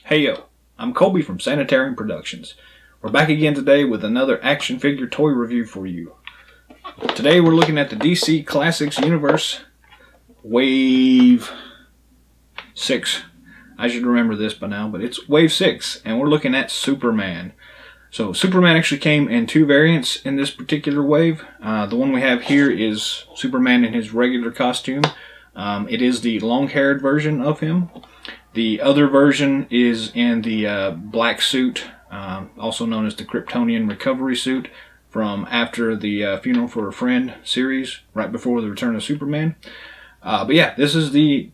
Hey yo, I'm Colby from Sanitarium Productions. We're back again today with another action figure toy review for you. Today we're looking at the DC Classics Universe Wave 6. I should remember this by now, but it's Wave 6, and we're looking at Superman. So Superman actually came in two variants in this particular wave. The one we have here is Superman in his regular costume. It is the long-haired version of him. The other version is in the black suit, also known as the Kryptonian recovery suit, from after the Funeral for a Friend series, right before the Return of Superman. But yeah, this is the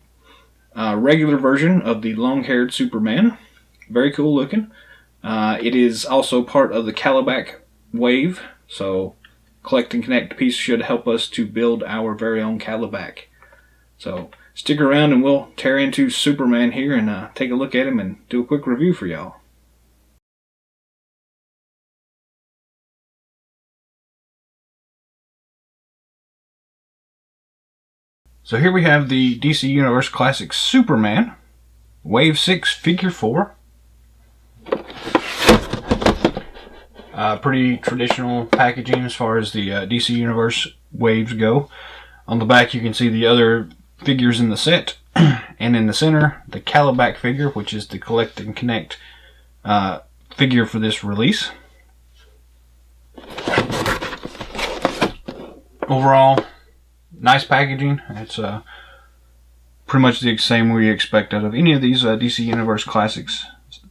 regular version of the long-haired Superman. Very cool looking. It is also part of the Calabac wave, so Collect and Connect piece should help us to build our very own Calabac. So stick around and we'll tear into Superman here and take a look at him and do a quick review for y'all. So here we have the DC Universe Classics Superman, Wave 6 Figure 4. Pretty traditional packaging as far as the DC Universe waves go. On the back you can see the other figures in the set, and in the center the Calabac figure, which is the Collect and Connect figure for this release. Overall, nice packaging. It's pretty much the same we expect out of any of these DC Universe Classics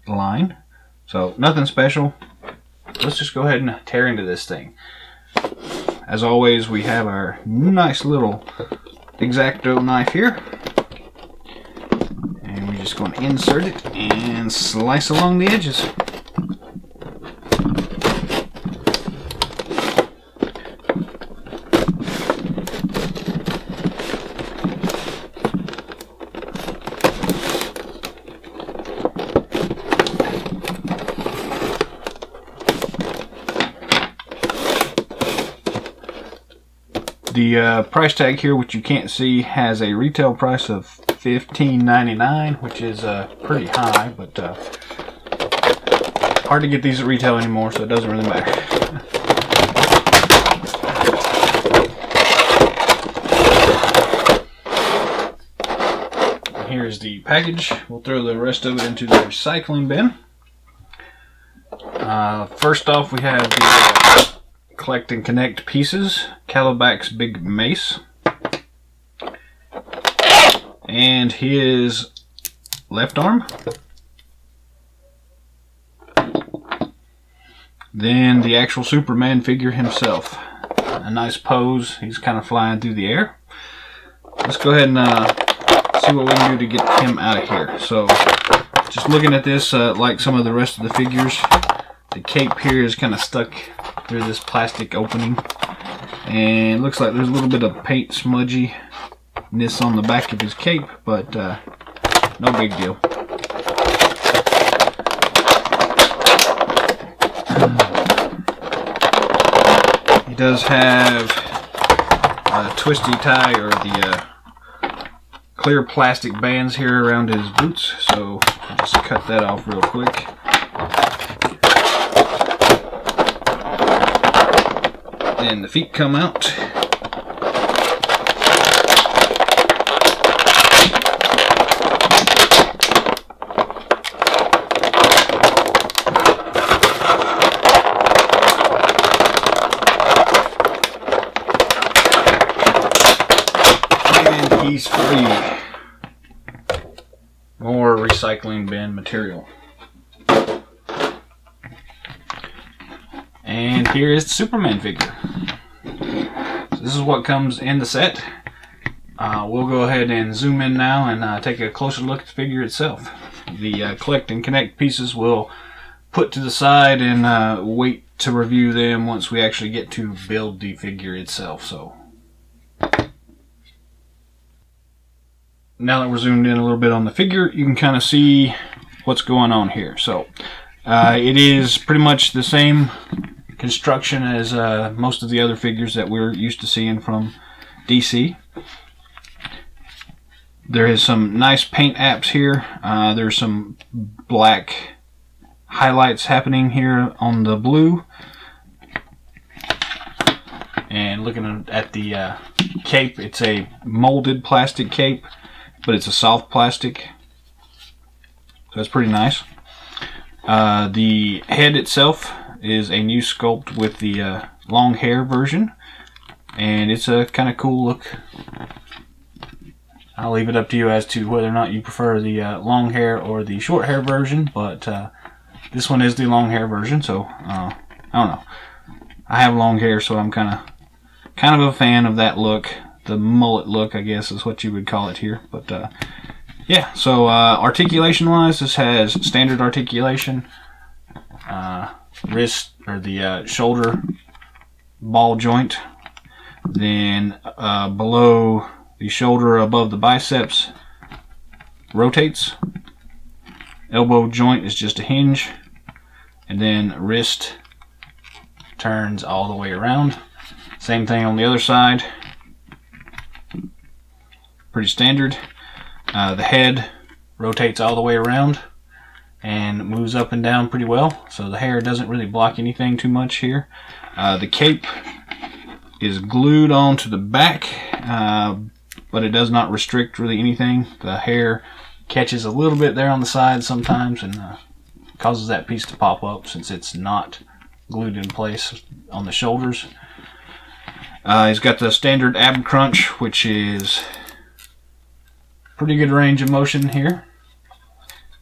line, so nothing special. Let's just go ahead and tear into this thing. As always, we have our nice little X-Acto knife here, and we're just going to insert it and slice along the edges. The price tag here, which you can't see, has a retail price of $15.99, which is pretty high, but hard to get these at retail anymore, so it doesn't really matter. Here's the package. We'll throw the rest of it into the recycling bin. First off, we have the Collect and Connect pieces, Calabac's big mace, and his left arm. Then the actual Superman figure himself. A nice pose. He's kind of flying through the air. Let's go ahead and see what we can do to get him out of here. So, just looking at this, like some of the rest of the figures, the cape here is kind of stuck through this plastic opening, and it looks like there's a little bit of paint smudginess on the back of his cape, but no big deal. He does have a twisty tie, or the clear plastic bands here around his boots, so I'll just cut that off real quick. And the feet come out. And he's free. More recycling bin material. And here is the Superman figure. So this is what comes in the set. We'll go ahead and zoom in now and take a closer look at the figure itself. The Collect and Connect pieces we'll put to the side and wait to review them once we actually get to build the figure itself. So now that we're zoomed in a little bit on the figure, you can kind of see what's going on here. So it is pretty much the same construction as most of the other figures that we're used to seeing from DC. There is some nice paint apps here. There's some black highlights happening here on the blue. And looking at the cape, it's a molded plastic cape, but it's a soft plastic, so it's pretty nice. The head itself is a new sculpt with the long hair version, and it's a kind of cool look. I'll leave it up to you as to whether or not you prefer the long hair or the short hair version, but this one is the long hair version, so I don't know. I have long hair, so I'm kind of a fan of that look. The mullet look, I guess, is what you would call it here. But yeah, so articulation-wise, this has standard articulation, wrist or the shoulder ball joint, then below the shoulder above the biceps rotates. Elbow joint is just a hinge, and then wrist turns all the way around. Same thing on the other side. Pretty standard. The head rotates all the way around and moves up and down pretty well, so the hair doesn't really block anything too much here. The cape is glued onto the back, but it does not restrict really anything. The hair catches a little bit there on the side sometimes and causes that piece to pop up since it's not glued in place on the shoulders. He's got the standard ab crunch, which is pretty good range of motion here.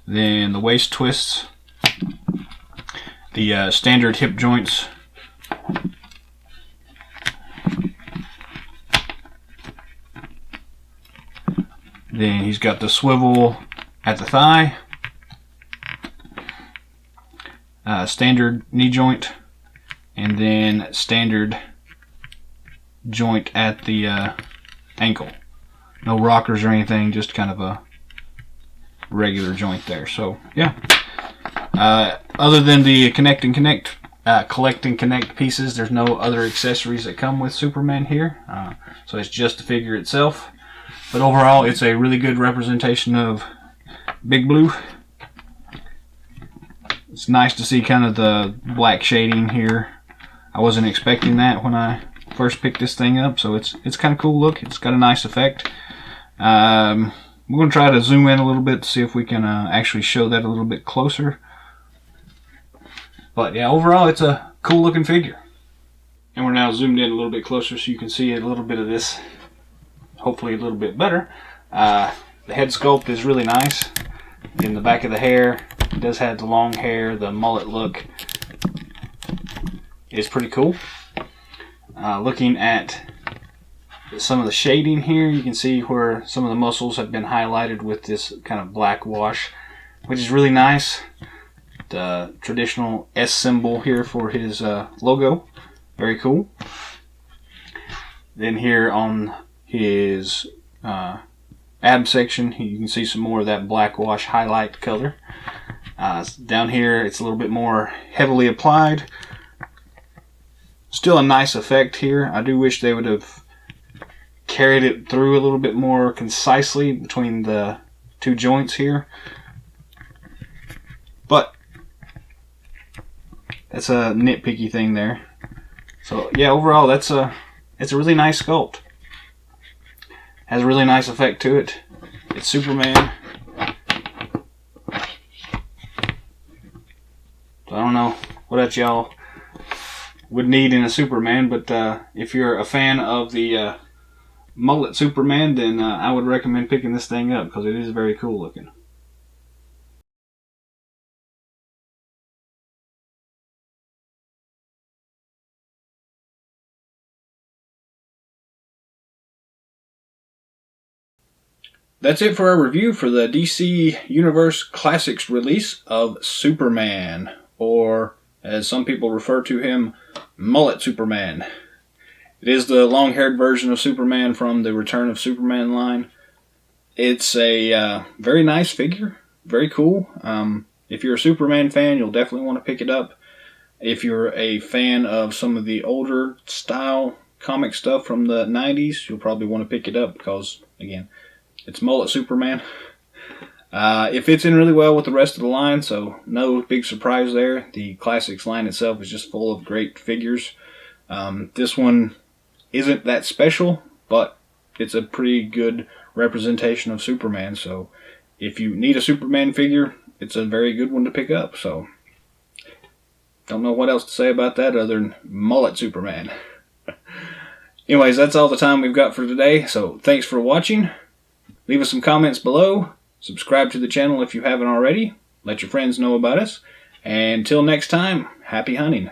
Then the waist twists, the standard hip joints, then he's got the swivel at the thigh, standard knee joint, and then standard joint at the ankle. No rockers or anything, just kind of a regular joint there. So yeah, other than the collect and connect pieces, there's no other accessories that come with Superman here, so it's just the figure itself. But overall, it's a really good representation of Big Blue. It's nice to see kind of the black shading here. I wasn't expecting that when I first picked this thing up, so it's kind of cool look. It's got a nice effect. We're going to try to zoom in a little bit to see if we can actually show that a little bit closer. But yeah, overall it's a cool looking figure. And we're now zoomed in a little bit closer so you can see a little bit of this, hopefully a little bit better. The head sculpt is really nice. In the back of the hair, it does have the long hair, the mullet look is pretty cool. Looking at some of the shading here, you can see where some of the muscles have been highlighted with this kind of black wash, which is really nice. The traditional S symbol here for his logo, very cool. Then here on his ab section, you can see some more of that black wash highlight color. Down here, it's a little bit more heavily applied. Still a nice effect here. I do wish they would have carried it through a little bit more concisely between the two joints here. But that's a nitpicky thing there. So yeah, overall it's a really nice sculpt. Has a really nice effect to it. It's Superman. So I don't know what else y'all would need in a Superman, but if you're a fan of the mullet Superman, then I would recommend picking this thing up because it is very cool looking. That's it for our review for the DC Universe Classics release of Superman, or as some people refer to him, Mullet Superman. It is the long-haired version of Superman from the Return of Superman line. It's a very nice figure, very cool. If you're a Superman fan, you'll definitely want to pick it up. If you're a fan of some of the older style comic stuff from the 90s, you'll probably want to pick it up because, again, It's Mullet Superman. It fits in really well with the rest of the line, so no big surprise there. The Classics line itself is just full of great figures. This one isn't that special, but it's a pretty good representation of Superman, so if you need a Superman figure, it's a very good one to pick up. So don't know what else to say about that other than Mullet Superman. Anyways, that's all the time we've got for today, so thanks for watching. Leave us some comments below. Subscribe to the channel if you haven't already. Let your friends know about us. And until next time, happy hunting.